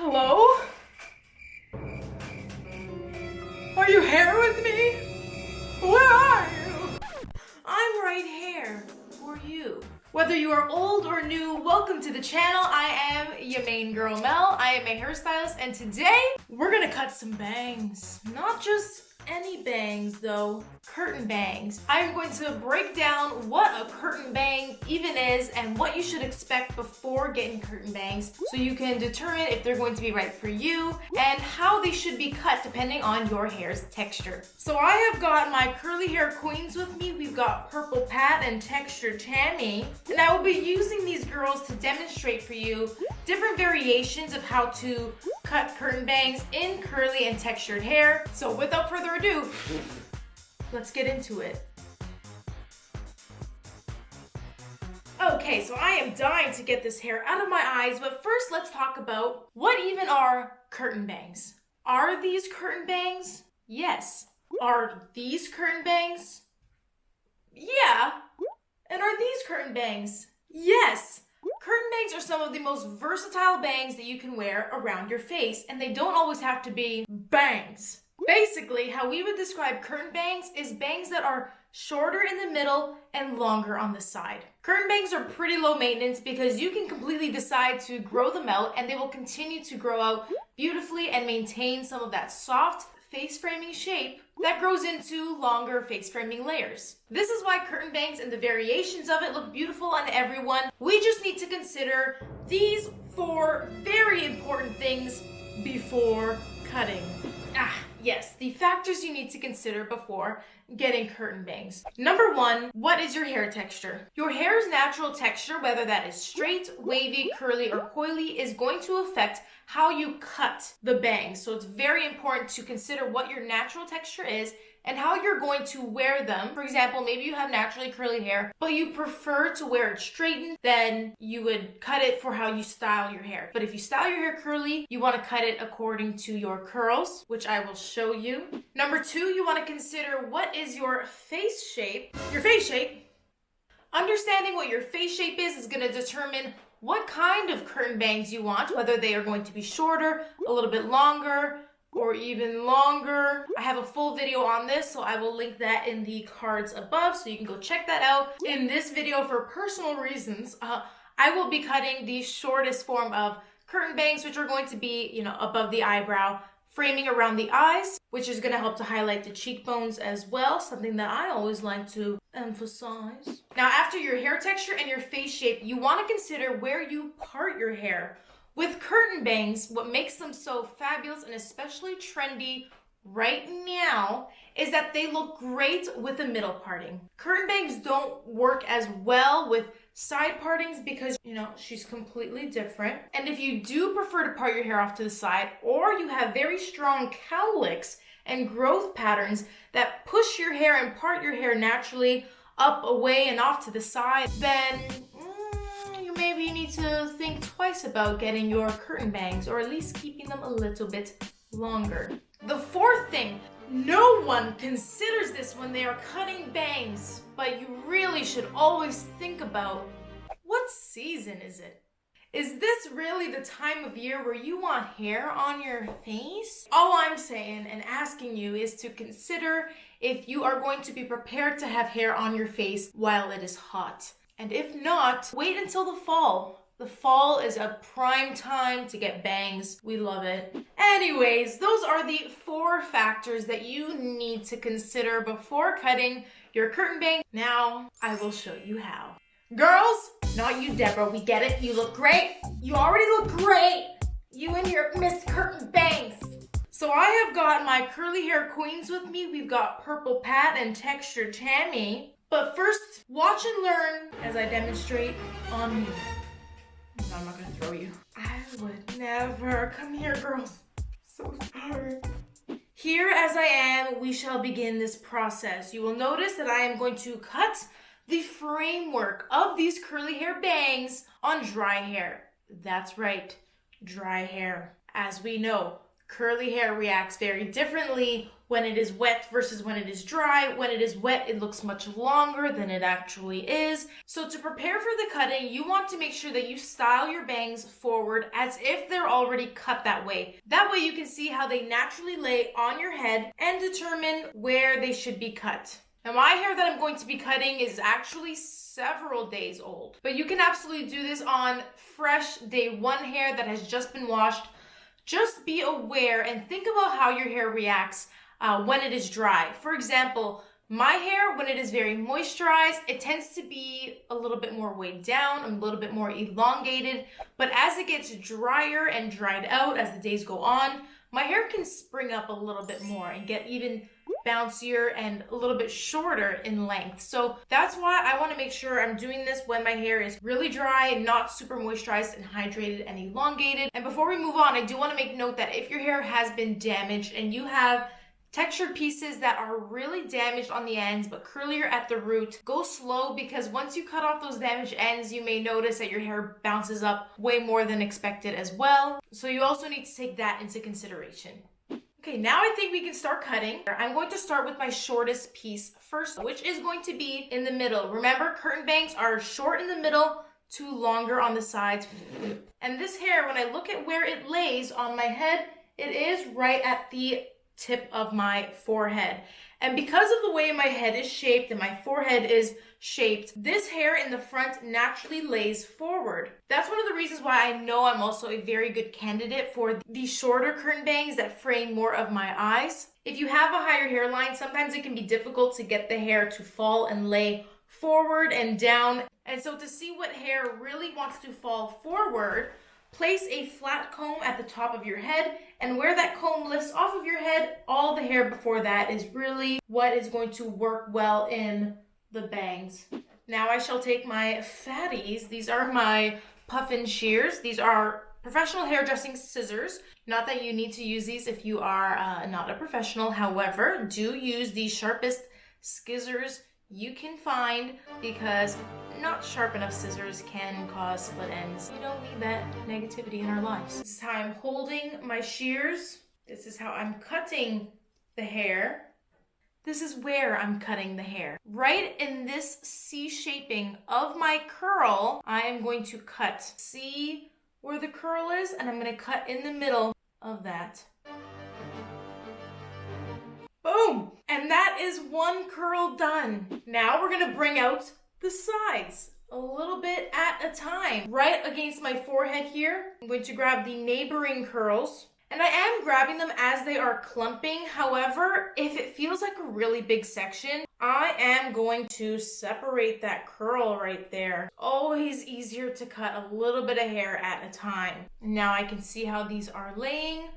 Hello? Are you here with me? Where are you? I'm right here for you. Whether you are old or new, welcome to the channel. I am your main girl, Mel. I am a hairstylist, and today we're gonna cut some bangs. Not just any bangs though, curtain bangs. I'm going to break down what a curtain bang even is and what you should expect before getting curtain bangs so you can determine if they're going to be right for you and how they should be cut depending on your hair's texture. So I have got my curly hair queens with me. We've got Purple Pat and Texture Tammy, and I will be using these girls to demonstrate for you different variations of how to cut curtain bangs in curly and textured hair. So without further ado, let's get into it. Okay, so I am dying to get this hair out of my eyes, but first let's talk about what even are curtain bangs. Are these curtain bangs? Yes. Are these curtain bangs? Yeah. And are these curtain bangs? Yes. Curtain bangs are some of the most versatile bangs that you can wear around your face, and they don't always have to be bangs. Basically, how we would describe curtain bangs is bangs that are shorter in the middle and longer on the side. Curtain bangs are pretty low maintenance because you can completely decide to grow them out and they will continue to grow out beautifully and maintain some of that soft face framing shape that grows into longer face framing layers. This is why curtain bangs and the variations of it look beautiful on everyone. We just need to consider these 4 very important things before cutting. Yes, the factors you need to consider before getting curtain bangs. Number 1, what is your hair texture? Your hair's natural texture, whether that is straight, wavy, curly, or coily, is going to affect how you cut the bangs. So it's very important to consider what your natural texture is and how you're going to wear them. For example, maybe you have naturally curly hair, but you prefer to wear it straightened, then you would cut it for how you style your hair. But if you style your hair curly, you want to cut it according to your curls, which I will show you. Number 2, you want to consider what is your face shape. Your face shape. Understanding what your face shape is going to determine what kind of curtain bangs you want, whether they are going to be shorter, a little bit longer, or even longer. I have a full video on this, so I will link that in the cards above so you can go check that out. In this video, for personal reasons, I will be cutting the shortest form of curtain bangs, which are going to be, above the eyebrow, framing around the eyes, which is going to help to highlight the cheekbones as well, something that I always like to emphasize. Now, after your hair texture and your face shape, you want to consider where you part your hair. With curtain bangs, what makes them so fabulous and especially trendy right now is that they look great with the middle parting. Curtain bangs don't work as well with side partings because, she's completely different. And if you do prefer to part your hair off to the side, or you have very strong cowlicks and growth patterns that push your hair and part your hair naturally up, away, and off to the side, then maybe you need to think twice about getting your curtain bangs, or at least keeping them a little bit longer. The 4th thing, no one considers this when they are cutting bangs, but you really should always think about, what season is it? Is this really the time of year where you want hair on your face? All I'm saying and asking you is to consider if you are going to be prepared to have hair on your face while it is hot. And if not, wait until the fall. The fall is a prime time to get bangs. We love it. Anyways, those are the 4 factors that you need to consider before cutting your curtain bang. Now, I will show you how. Girls, not you, Deborah. We get it. You look great. You already look great. You and your Miss Curtain Bangs. So I have got my curly hair queens with me. We've got Purple Pat and Texture Tammy. But first, watch and learn as I demonstrate on me. No, I'm not gonna throw you. I would never. Come here, girls. So sorry. Here as I am, we shall begin this process. You will notice that I am going to cut the framework of these curly hair bangs on dry hair. That's right, dry hair. As we know, Curly hair reacts very differently when it is wet versus when it is dry. When it is wet, it looks much longer than it actually is. So to prepare for the cutting, you want to make sure that you style your bangs forward as if they're already cut that way. That way you can see how they naturally lay on your head and determine where they should be cut. Now my hair that I'm going to be cutting is actually several days old, but you can absolutely do this on fresh day one hair that has just been washed. Just be aware and think about how your hair reacts when it is dry. For example, my hair, when it is very moisturized, it tends to be a little bit more weighed down, a little bit more elongated. But as it gets drier and dried out as the days go on, my hair can spring up a little bit more and get even bouncier and a little bit shorter in length. So that's why I want to make sure I'm doing this when my hair is really dry and not super moisturized and hydrated and elongated. And before we move on, I do want to make note that if your hair has been damaged and you have textured pieces that are really damaged on the ends but curlier at the root, go slow, because once you cut off those damaged ends, you may notice that your hair bounces up way more than expected as well. So you also need to take that into consideration. Okay, now I think we can start cutting. I'm going to start with my shortest piece first, which is going to be in the middle. Remember, curtain bangs are short in the middle, too longer on the sides. And this hair, when I look at where it lays on my head, it is right at the tip of my forehead. And because of the way my head is shaped and my forehead is shaped, this hair in the front naturally lays forward. That's one of the reasons why I know I'm also a very good candidate for the shorter curtain bangs that frame more of my eyes. If you have a higher hairline, sometimes it can be difficult to get the hair to fall and lay forward and down. And so to see what hair really wants to fall forward, place a flat comb at the top of your head, and where that comb lifts off of your head, all the hair before that is really what is going to work well in the bangs. Now I shall take my fatties. These are my puffin shears. These are professional hairdressing scissors. Not that you need to use these if you are not a professional. However, do use the sharpest scissors you can find, because not sharp enough scissors can cause split ends. We don't need that negativity in our lives. This is how I'm holding my shears. This is how I'm cutting the hair. This is where I'm cutting the hair. Right in this C shaping of my curl, I am going to cut. See where the curl is? And I'm going to cut in the middle of that. Boom! And that is one curl done. Now we're gonna bring out the sides a little bit at a time. Right against my forehead here, I'm going to grab the neighboring curls. And I am grabbing them as they are clumping. However, if it feels like a really big section, I am going to separate that curl right there. Always easier to cut a little bit of hair at a time. Now I can see how these are laying.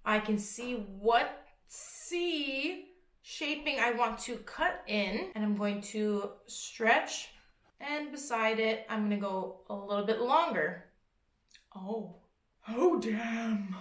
I can see what C shaping I want to cut in, and I'm going to stretch, and beside it I'm going to go a little bit longer. Oh damn.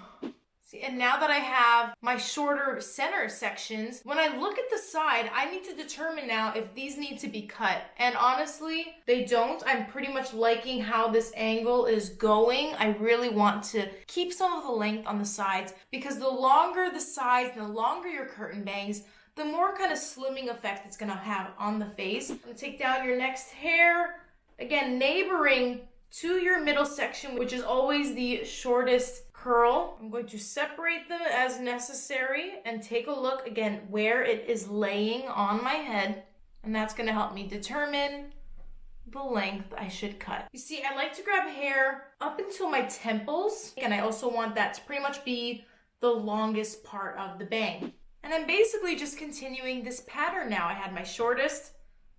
See, and now that I have my shorter center sections, when I look at the side, I need to determine now if these need to be cut. And honestly, they don't. I'm pretty much liking how this angle is going. I really want to keep some of the length on the sides, because the longer the sides and the longer your curtain bangs, the more kind of slimming effect it's gonna have on the face. I'm gonna take down your next hair, again, neighboring to your middle section, which is always the shortest curl. I'm going to separate them as necessary and take a look again where it is laying on my head, and that's going to help me determine the length I should cut. You see, I like to grab hair up until my temples, and I also want that to pretty much be the longest part of the bang. And I'm basically just continuing this pattern now. I had my shortest,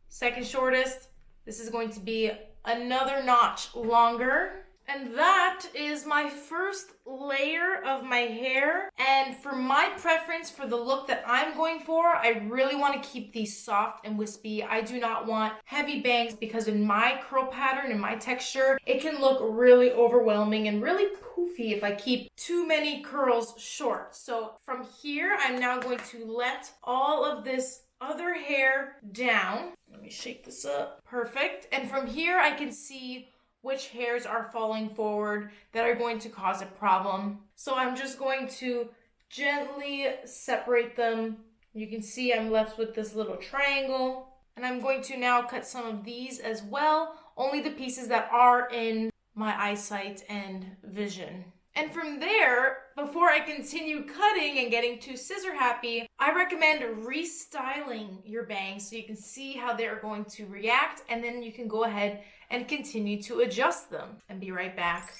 second shortest. This is going to be another notch longer. And that is my first layer of my hair. And for my preference for the look that I'm going for, I really want to keep these soft and wispy. I do not want heavy bangs, because in my curl pattern and my texture, it can look really overwhelming and really poofy if I keep too many curls short. So from here, I'm now going to let all of this other hair down. Let me shake this up. Perfect. And from here, I can see which hairs are falling forward that are going to cause a problem. So I'm just going to gently separate them. You can see I'm left with this little triangle. And I'm going to now cut some of these as well, only the pieces that are in my eyesight and vision. And from there, before I continue cutting and getting too scissor happy, I recommend restyling your bangs so you can see how they're going to react, and then you can go ahead and continue to adjust them. And be right back.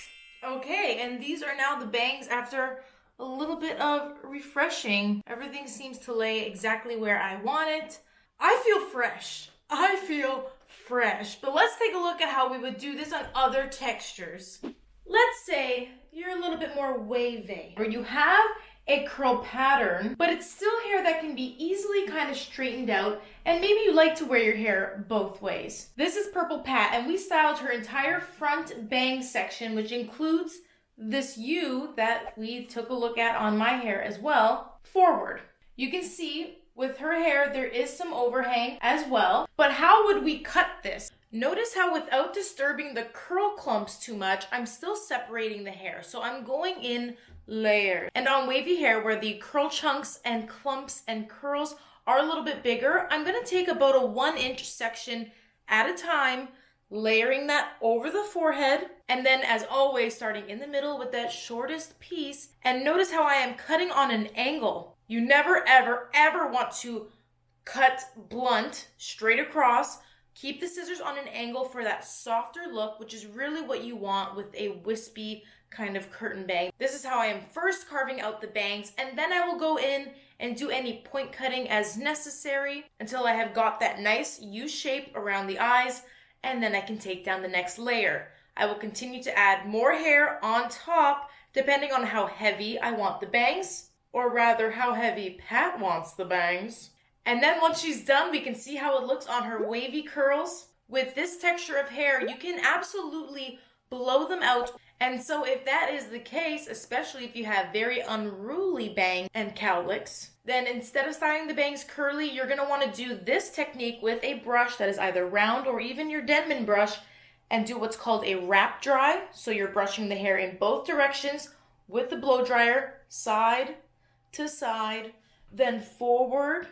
Okay, and these are now the bangs after a little bit of refreshing. Everything seems to lay exactly where I want it. I feel fresh. I feel fresh. But let's take a look at how we would do this on other textures. Let's say you're a little bit more wavy, or you have a curl pattern, but it's still hair that can be easily kind of straightened out, and maybe you like to wear your hair both ways. This is Purple Pat, and we styled her entire front bang section, which includes this U that we took a look at on my hair as well, forward. You can see with her hair, there is some overhang as well, but how would we cut this? Notice how without disturbing the curl clumps too much, I'm still separating the hair. So I'm going in layers. And on wavy hair, where the curl chunks and clumps and curls are a little bit bigger, I'm gonna take about a 1-inch section at a time, layering that over the forehead. And then as always, starting in the middle with that shortest piece. And notice how I am cutting on an angle. You never, ever, ever want to cut blunt straight across. Keep the scissors on an angle for that softer look, which is really what you want with a wispy kind of curtain bang. This is how I am first carving out the bangs, and then I will go in and do any point cutting as necessary until I have got that nice U shape around the eyes, and then I can take down the next layer. I will continue to add more hair on top depending on how heavy I want the bangs, or rather how heavy Pat wants the bangs. And then once she's done, we can see how it looks on her wavy curls. With this texture of hair, you can absolutely blow them out. And so if that is the case, especially if you have very unruly bangs and cowlicks, then instead of styling the bangs curly, you're gonna wanna do this technique with a brush that is either round or even your Denman brush, and do what's called a wrap dry. So you're brushing the hair in both directions with the blow dryer, side to side, then forward,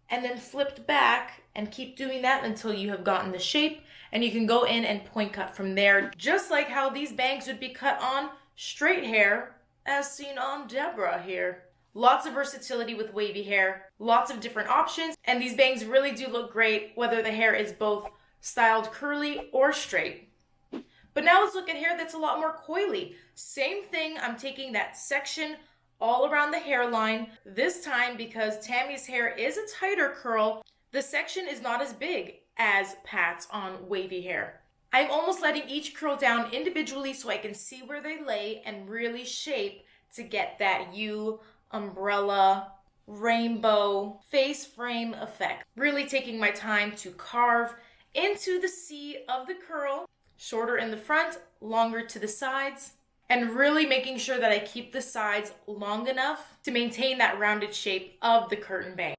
and then flipped back, and keep doing that until you have gotten the shape, and you can go in and point cut from there, just like how these bangs would be cut on straight hair, as seen on Deborah here. Lots of versatility with wavy hair, lots of different options, and these bangs really do look great whether the hair is both styled curly or straight. But now let's look at hair that's a lot more coily. Same thing, I'm taking that section all around the hairline. This time, because Tammy's hair is a tighter curl, the section is not as big as Pat's on wavy hair. I'm almost letting each curl down individually so I can see where they lay and really shape to get that U, umbrella, rainbow, face frame effect. Really taking my time to carve into the C of the curl, shorter in the front, longer to the sides, and really making sure that I keep the sides long enough to maintain that rounded shape of the curtain bang.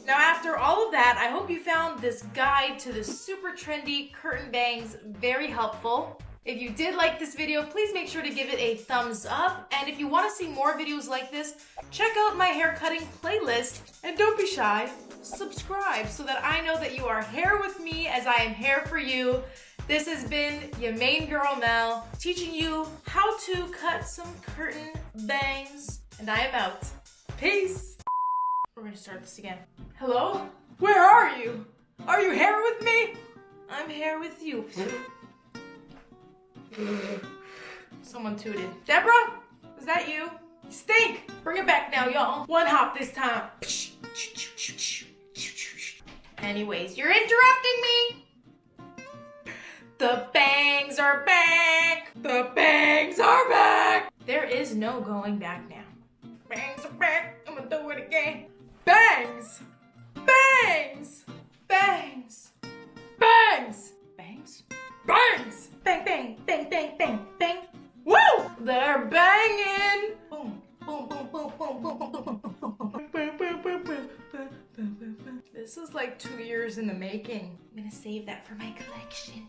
Now after all of that, I hope you found this guide to the super trendy curtain bangs very helpful. If you did like this video, please make sure to give it a thumbs up. And if you want to see more videos like this, check out my hair cutting playlist. And don't be shy, subscribe so that I know that you are here with me as I am here for you. This has been your main girl, Mel, teaching you how to cut some curtain bangs. And I am out. Peace. We're gonna start this again. Hello? Where are you? Are you here with me? I'm here with you. Someone tooted. Deborah? Is that you? Stink! Bring it back now, y'all. One hop this time. Anyways, you're interrupting me. The bangs are back! The bangs are back! There is no going back now. Bangs are back! I'm gonna do it again. Bangs! Bangs! Bangs! Bangs! Bangs? Bangs! Bang, bang, bang, bang, bang, bang. Woo! They're banging! Boom, boom, boom, boom, boom, boom, boom, boom, boom. This is like 2 years in the making. I'm gonna save that for my collection.